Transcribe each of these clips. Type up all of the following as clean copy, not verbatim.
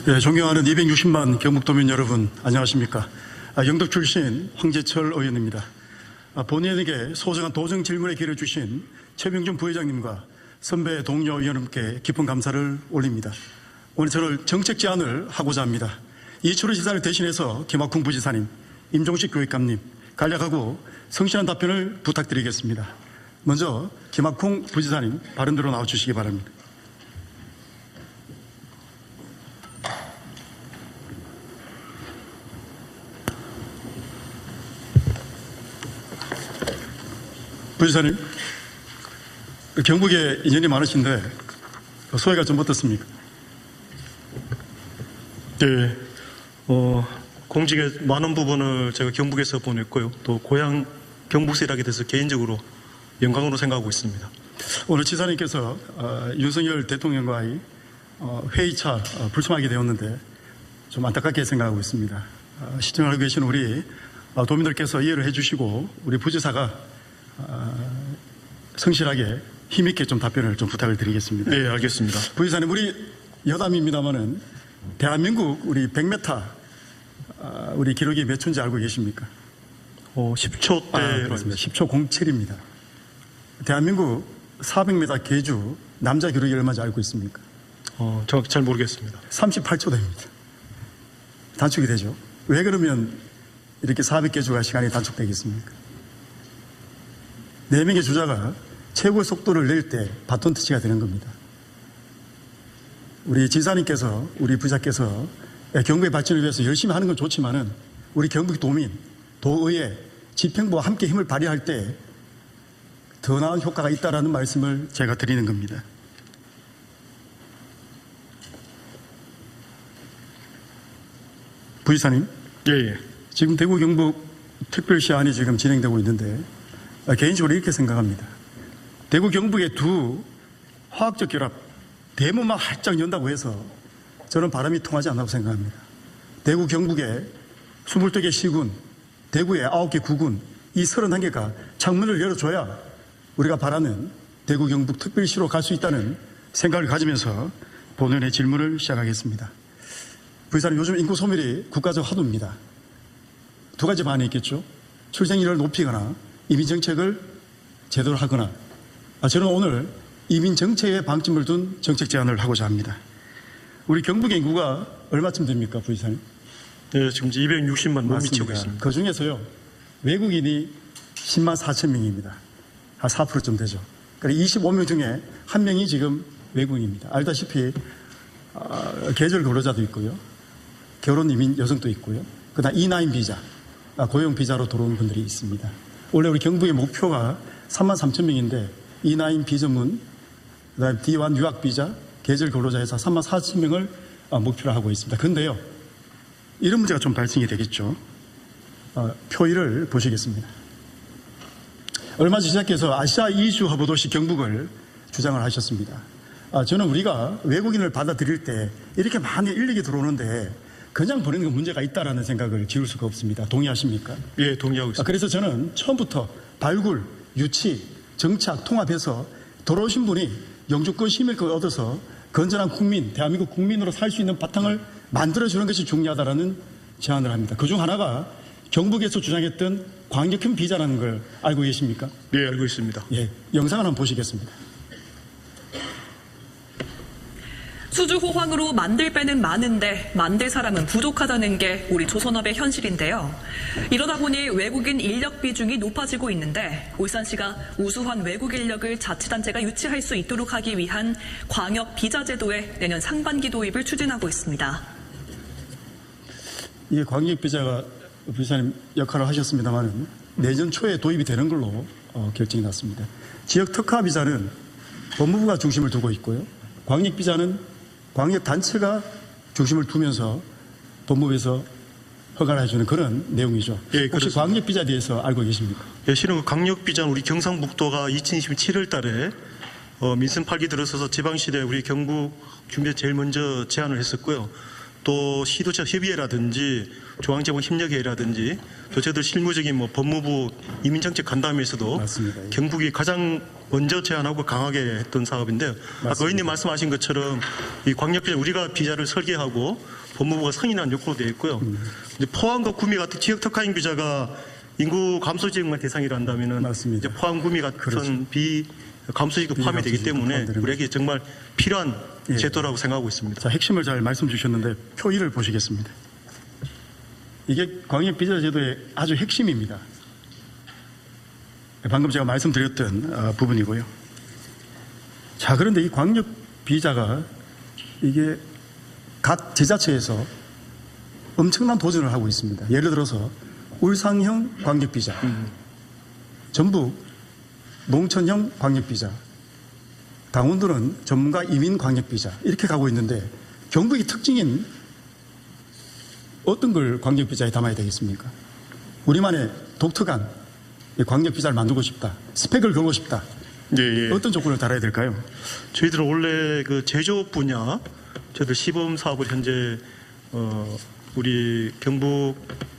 네, 존경하는 260만 경북도민 여러분, 안녕하십니까. 영덕 출신 황재철 의원입니다. 본인에게 소중한 도정 질문의 기회를 주신 최병준 부회장님과 선배 동료 의원님께 깊은 감사를 올립니다. 오늘 저를 정책 제안을 하고자 합니다. 이철우 지사를 대신해서 김학훈 부지사님, 임종식 교육감님, 간략하고 성실한 답변을 부탁드리겠습니다. 먼저 김학훈 부지사님 발언대로 나와주시기 바랍니다. 부지사님, 경북에 인연이 많으신데 소회가 좀 어떻습니까? 네, 공직의 많은 부분을 제가 경북에서 보냈고요. 또 고향 경북서 일하게 돼서 개인적으로 영광으로 생각하고 있습니다. 오늘 지사님께서 윤석열 대통령과의 회의차 불참하게 되었는데 좀 안타깝게 생각하고 있습니다. 시청하고 계신 우리 도민들께서 이해를 해주시고 우리 부지사가 성실하게 힘있게 좀 답변을 좀 부탁을 드리겠습니다. 네, 알겠습니다. 부지사님, 우리 여담입니다만은 대한민국 우리 100m 우리 기록이 몇 초인지 알고 계십니까? 10초 대 그렇습니다. 10초 07입니다. 대한민국 400m 계주 남자 기록이 얼마인지 알고 있습니까? 정확히 잘 모르겠습니다. 38초 됩니다. 단축이 되죠. 왜 그러면 이렇게 400계주가 시간이 단축되겠습니까? 4명의 주자가 최고의 속도를 낼 때 바톤 터치가 되는 겁니다. 우리 지사님께서, 우리 부자께서 경북의 발전을 위해서 열심히 하는 건 좋지만은 우리 경북 도민, 도의회, 집행부와 함께 힘을 발휘할 때 더 나은 효과가 있다라는 말씀을 제가 드리는 겁니다. 부지사님, 예. 지금 대구 경북 특별시안이 지금 진행되고 있는데 개인적으로 이렇게 생각합니다. 대구 경북의 두 화학적 결합, 대문만 활짝 연다고 해서 저는 바람이 통하지 않다고 생각합니다. 대구 경북의 22개 시군, 대구의 9개 구군, 이 31개가 창문을 열어줘야 우리가 바라는 대구 경북 특별시로 갈 수 있다는 생각을 가지면서 본연의 질문을 시작하겠습니다. 부지사님, 요즘 인구 소멸이 국가적 화두입니다. 두 가지 반응이 있겠죠. 출생률을 높이거나 이민 정책을 제대로 하거나, 저는 오늘 이민 정책에 방점을 둔 정책 제안을 하고자 합니다. 우리 경북의 인구가 얼마쯤 됩니까, 부지사님? 네, 지금 260만 못 미치고 있습니다. 그 중에서요, 외국인이 10만 4천 명입니다. 한 4%쯤 되죠. 그러니까 25명 중에 1명이 지금 외국인입니다. 알다시피 계절 근로자도 있고요, 결혼 이민 여성도 있고요, 그다음 E9 비자, 고용 비자로 들어온 분들이 있습니다. 원래 우리 경북의 목표가 3만 3천 명인데 E9 비전문, 그다음 D1 유학 비자, 계절 근로자에서 3만 4천 명을 목표로 하고 있습니다. 그런데요, 이런 문제가 좀 발생이 되겠죠. 표 1을 보시겠습니다. 얼마 전 시작해서 아시아 이주 허브 도시 경북을 주장을 하셨습니다. 저는 우리가 외국인을 받아들일 때 이렇게 많은 인력이 들어오는데 그냥 보내는 게 문제가 있다라는 생각을 지울 수가 없습니다. 동의하십니까? 예, 동의하고 있습니다. 그래서 저는 처음부터 발굴, 유치, 정착, 통합해서 들어오신 분이 영주권, 시민권 얻어서 건전한 국민, 대한민국 국민으로 살 수 있는 바탕을 만들어주는 것이 중요하다라는 제안을 합니다. 그중 하나가 경북에서 주장했던 광역형 비자라는 걸 알고 계십니까? 예, 알고 있습니다. 예, 영상을 한번 보시겠습니다. 수주 호황으로 만들 배는 많은데 만들 사람은 부족하다는 게 우리 조선업의 현실인데요. 이러다 보니 외국인 인력 비중이 높아지고 있는데 울산시가 우수한 외국 인력을 자치단체가 유치할 수 있도록 하기 위한 광역 비자 제도의 내년 상반기 도입을 추진하고 있습니다. 이게 광역 비자가 부지사님 역할을 하셨습니다만 내년 초에 도입이 되는 걸로 결정이 났습니다. 지역 특화 비자는 법무부가 중심을 두고 있고요, 광역 비자는 광역 단체가 중심을 두면서 법무부에서 허가를 해주는 그런 내용이죠. 예, 혹시 광역 비자에 대해서 알고 계십니까? 예, 실은 광역 비자는 우리 경상북도가 2027월 달에 민선 8기 들어서서 지방시대 우리 경북 준비에 제일 먼저 제안을 했었고요. 또 또 시도적 협의회라든지 중앙재벌협력회라든지 또 저희들 실무적인 뭐 법무부 이민정책 간담회에서도 맞습니다. 예. 경북이 가장 먼저 제안하고 강하게 했던 사업인데요. 아까 의원님 말씀하신 것처럼 이 광역비자 우리가 비자를 설계하고 법무부가 승인한 요건으로 되어 있고요. 이제 포항과 구미 같은 지역 특화형 비자가 인구 감소 지역만 대상이라 한다면은 맞습니다. 이제 포항 구미 같은 그렇죠. 감소 지역도 포함이 되기 비감소 지역도 때문에 포함되는 우리에게 정말 필요한 예. 제도라고 생각하고 있습니다. 자, 핵심을 잘 말씀 주셨는데 표 1을 보시겠습니다. 이게 광역비자 제도의 아주 핵심입니다. 방금 제가 말씀드렸던 부분이고요. 자, 그런데 이 광역비자가 이게 각 지자체에서 엄청난 도전을 하고 있습니다. 예를 들어서 울산형 광역비자, 전북 농촌형 광역비자, 강원도는 전문가 이민 광역비자 이렇게 가고 있는데 경북의 특징인 어떤 걸 광역비자에 담아야 되겠습니까? 우리만의 독특한 광역비자를 만들고 싶다. 스펙을 걸고 싶다. 예, 예. 어떤 조건을 달아야 될까요? 저희들은 원래 그 제조업 분야 저희들 시범 사업을 현재 우리 경북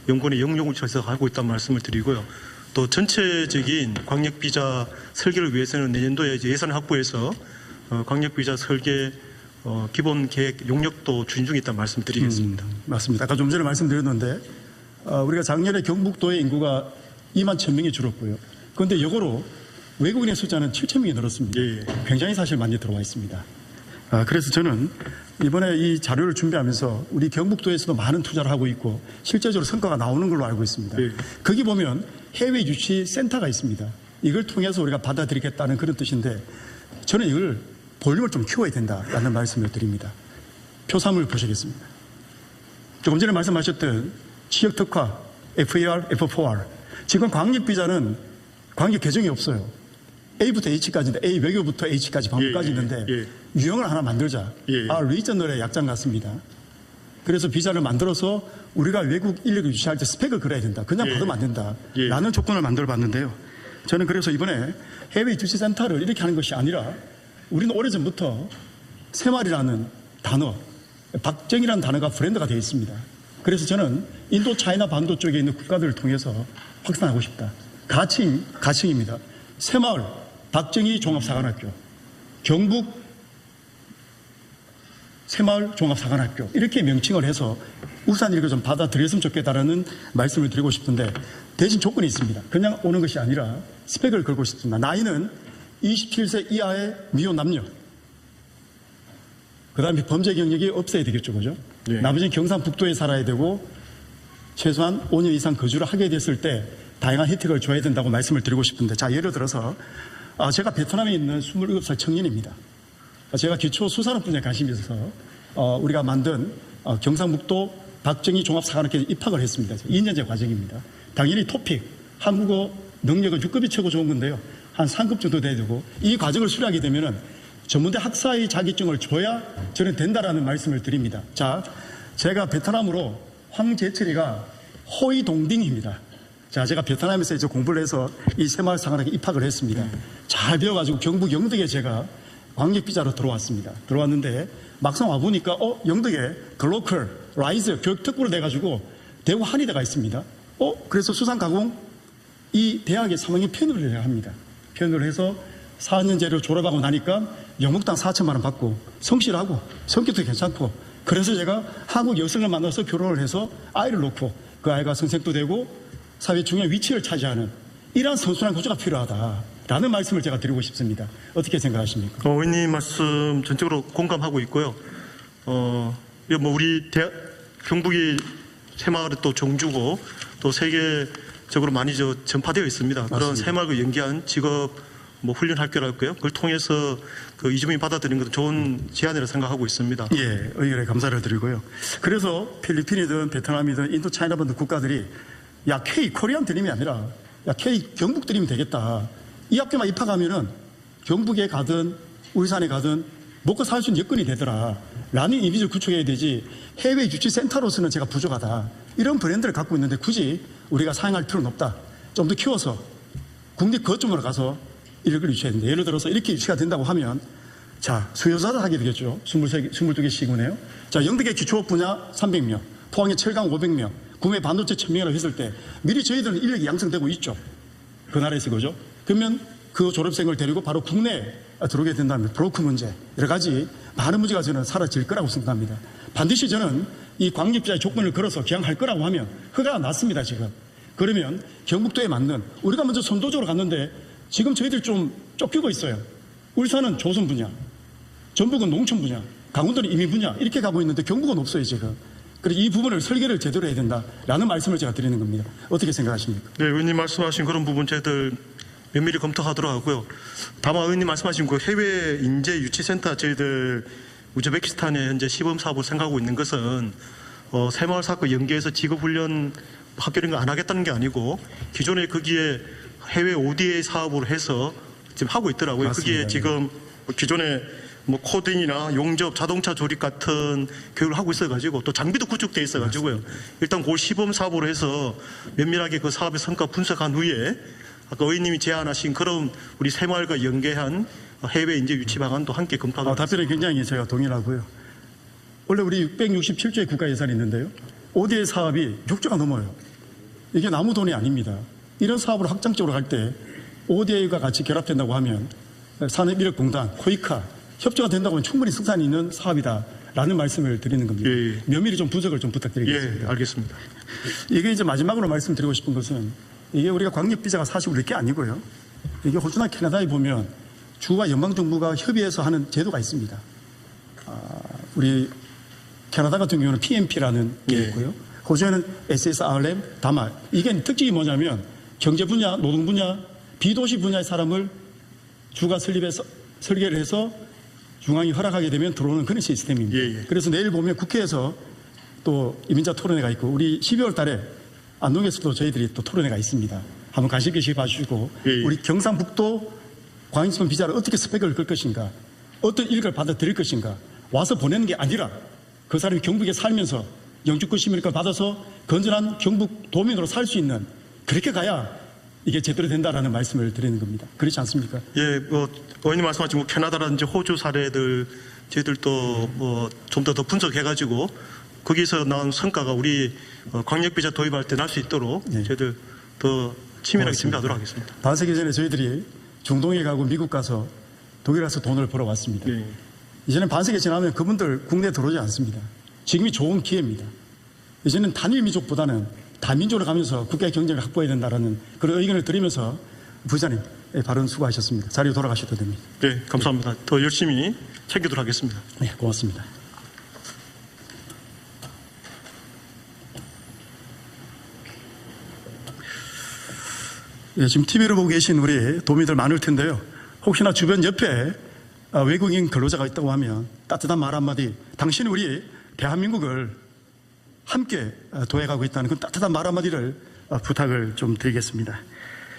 연구원의 영용을 쳐서 하고 있다는 말씀을 드리고요. 또 전체적인 광역비자 설계를 위해서는 내년도에 이제 예산을 확보해서 광역비자 설계 기본 계획 용역도 추진 중에 있다는 말씀 드리겠습니다. 맞습니다. 아까 좀 전에 말씀드렸는데 우리가 작년에 경북도의 인구가 2만 1,000명이 줄었고요. 그런데 이거로 외국인의 숫자는 7,000명이 늘었습니다. 예, 예. 굉장히 사실 많이 들어와 있습니다. 그래서 저는 이번에 이 자료를 준비하면서 우리 경북도에서도 많은 투자를 하고 있고 실제적으로 성과가 나오는 걸로 알고 있습니다. 예. 거기 보면 해외 유치 센터가 있습니다. 이걸 통해서 우리가 받아들이겠다는 그런 뜻인데 저는 이걸 볼륨을 좀 키워야 된다라는 말씀을 드립니다. 표 3을 보시겠습니다. 조금 전에 말씀하셨던 지역 특화, FAR, F4R. 지금 광역비자는 광역 계정이 없어요. A부터 H까지인데 A 외교부터 H까지 방법까지 예, 예, 있는데 예. 유형을 하나 만들자. 예, 예. 리저널의 약장 같습니다. 그래서 비자를 만들어서 우리가 외국 인력을 유치할 때 스펙을 걸어야 된다. 그냥 예. 받으면 안 된다. 예. 라는 조건을 만들어 봤는데요. 저는 그래서 이번에 해외 유치센터를 이렇게 하는 것이 아니라 우리는 오래전부터 새말이라는 단어, 박정희라는 단어가 브랜드가 되어 있습니다. 그래서 저는 인도 차이나 반도 쪽에 있는 국가들을 통해서 확산하고 싶다. 가칭입니다. 새마을 박정희 종합사관학교, 경북 새마을 종합사관학교 이렇게 명칭을 해서 우산 이렇게 좀 받아들였으면 좋겠다라는 말씀을 드리고 싶은데 대신 조건이 있습니다. 그냥 오는 것이 아니라 스펙을 걸고 싶습니다. 나이는 27세 이하의 미혼 남녀. 그 다음에 범죄 경력이 없어야 되겠죠. 그죠? 네. 나머지는 경상북도에 살아야 되고 최소한 5년 이상 거주를 하게 됐을 때 다양한 혜택을 줘야 된다고 말씀을 드리고 싶은데 자, 예를 들어서 제가 베트남에 있는 27살 청년입니다. 제가 기초 수산업 분야에 관심이 있어서 우리가 만든 경상북도 박정희 종합사관학교에 입학을 했습니다. 2년제 과정입니다. 당연히 토픽, 한국어 능력은 6급이 최고 좋은 건데요. 한 3급 정도 돼야 되고 이 과정을 수료하게 되면은 전문대 학사의 자격증을 줘야 저는 된다라는 말씀을 드립니다. 자, 제가 베트남으로 황재철이가 호이동딩입니다. 자, 제가 베트남에서 이제 공부를 해서 이 새마을 사관학교에 입학을 했습니다. 잘 배워가지고 경북 영덕에 제가 광역비자로 들어왔습니다. 들어왔는데 막상 와보니까 영덕에 글로컬, 라이즈, 교육특구를 내가지고 대구 한의대가 있습니다. 그래서 수산가공 이 대학에 3학년 편입을 해야 합니다. 편입을 해서 4년제를 졸업하고 나니까 영국당 4천만 원 받고 성실하고 성격도 괜찮고 그래서 제가 한국 여성을 만나서 결혼을 해서 아이를 놓고 그 아이가 선생도 되고 사회 중요한 위치를 차지하는 이러한 선순환 구조가 필요하다라는 말씀을 제가 드리고 싶습니다. 어떻게 생각하십니까? 의원님 말씀 전적으로 공감하고 있고요. 우리 경북이 새마을은 또 종주고 또 세계적으로 많이 전파되어 있습니다. 맞습니다. 그런 새마을과 연계한 직업 훈련 학교랄까요? 그걸 통해서 그 이주민이 받아들이는 것도 좋은 제안이라고 생각하고 있습니다. 예, 의견에 감사를 드리고요. 그래서 필리핀이든 베트남이든 인도 차이나든 국가들이 야 K 코리안 드림이 아니라 야 K 경북 드림이 되겠다. 이 학교만 입학하면은 경북에 가든 울산에 가든 먹고 살 수 있는 여건이 되더라. 라는 이미지를 구축해야 되지 해외 유치센터로서는 제가 부족하다. 이런 브랜드를 갖고 있는데 굳이 우리가 사용할 필요는 없다. 좀 더 키워서 국립 거점으로 가서 이력을 유치해야 된다. 예를 들어서 이렇게 유치가 된다고 하면 자, 수요자를 하게 되겠죠. 22개 시군에요. 자, 영덕의 기초업 분야 300명, 포항의 철강 500명, 구매 반도체 1000명이라고 했을 때 미리 저희들은 인력이 양성되고 있죠. 그 나라에서 그죠. 그러면 그 졸업생을 데리고 바로 국내에 들어오게 된다면 브로커 문제, 여러 가지 많은 문제가 저는 사라질 거라고 생각합니다. 반드시 저는 이 광역비자의 조건을 걸어서 개항할 거라고 하면 허가가 났습니다, 지금. 그러면 경북도에 맞는, 우리가 먼저 선도적으로 갔는데 지금 저희들 좀 쫓기고 있어요. 울산은 조선 분야, 전북은 농촌 분야, 강원도는 이민 분야, 이렇게 가고 있는데 경북은 없어요, 지금. 그래서 이 부분을 설계를 제대로 해야 된다라는 말씀을 제가 드리는 겁니다. 어떻게 생각하십니까? 네, 의원님 말씀하신 그런 부분 저희들 면밀히 검토하도록 하고요. 다만 의원님 말씀하신 그 해외 인재 유치센터 저희들 우즈베키스탄에 현재 시범 사업을 생각하고 있는 것은 새마을 사업과 연계해서 직업훈련 학교 이런 거 안 하겠다는 게 아니고 기존에 거기에 해외 ODA 사업으로 해서 지금 하고 있더라고요. 맞습니다. 거기에 지금 기존에 뭐 코딩이나 용접, 자동차 조립 같은 교육을 하고 있어가지고 또 장비도 구축돼 있어가지고요. 일단 그 시범 사업으로 해서 면밀하게 그 사업의 성과 분석한 후에 아까 의원님이 제안하신 그런 우리 새마을과 연계한 해외 인재 유치 방안도 함께 검토하도록 답변에 굉장히 제가 동의하고요. 원래 우리 667조의 국가 예산이 있는데요. ODA 사업이 6조가 넘어요. 이게 아무 돈이 아닙니다. 이런 사업을 확장적으로 갈 때 ODA가 같이 결합된다고 하면 산업인력공단, 코이카 협조가 된다고 하면 충분히 승산이 있는 사업이다라는 말씀을 드리는 겁니다. 예. 면밀히 좀 분석을 좀 부탁드리겠습니다. 예, 알겠습니다. 이게 이제 마지막으로 말씀드리고 싶은 것은 이게 우리가 광역비자가 사실 우리 게 아니고요. 이게 호주나 캐나다에 보면 주와 연방정부가 협의해서 하는 제도가 있습니다. 우리 캐나다 같은 경우는 PMP라는 게 예. 있고요. 호주에는 SSRM, 다말. 이게 특징이 뭐냐면 경제 분야, 노동 분야, 비도시 분야의 사람을 주가 설계를 해서 중앙이 허락하게 되면 들어오는 그런 시스템입니다. 예. 그래서 내일 보면 국회에서 또 이민자 토론회가 있고 우리 12월 달에 안동에서도 저희들이 또 토론회가 있습니다. 한번 관심 있게 봐주시고 예. 우리 경상북도 광역지방 비자를 어떻게 스펙을 걸 것인가, 어떤 일을 받아들일 것인가, 와서 보내는 게 아니라 그 사람이 경북에 살면서 영주권 시민권을 받아서 건전한 경북 도민으로 살 수 있는, 그렇게 가야 이게 제대로 된다라는 말씀을 드리는 겁니다. 그렇지 않습니까? 예, 의원님 말씀하신 뭐 캐나다라든지 호주 사례들 저희들도 뭐 좀 더 분석해가지고 거기서 나온 성과가 우리 광역비자 도입할 때 날 수 있도록 네. 저희들 더 치밀하게 고맙습니다. 준비하도록 하겠습니다. 반세기 전에 저희들이 중동에 가고 미국 가서 독일 가서 돈을 벌어왔습니다. 예. 이제는 반세기 지나면 그분들 국내에 들어오지 않습니다. 지금이 좋은 기회입니다. 이제는 단일 민족보다는 다민족으로 가면서 국가의 경쟁을 확보해야 된다는 그런 의견을 드리면서 부장님 발언 수고하셨습니다. 자리로 돌아가셔도 됩니다. 네, 감사합니다. 더 열심히 챙기도록 하겠습니다. 네, 고맙습니다. 네, 지금 TV로 보고 계신 우리 도민들 많을 텐데요. 혹시나 주변 옆에 외국인 근로자가 있다고 하면 따뜻한 말 한마디, 당신이 우리 대한민국을 함께 도와가고 있다는 그 따뜻한 말 한마디를 부탁을 좀 드리겠습니다.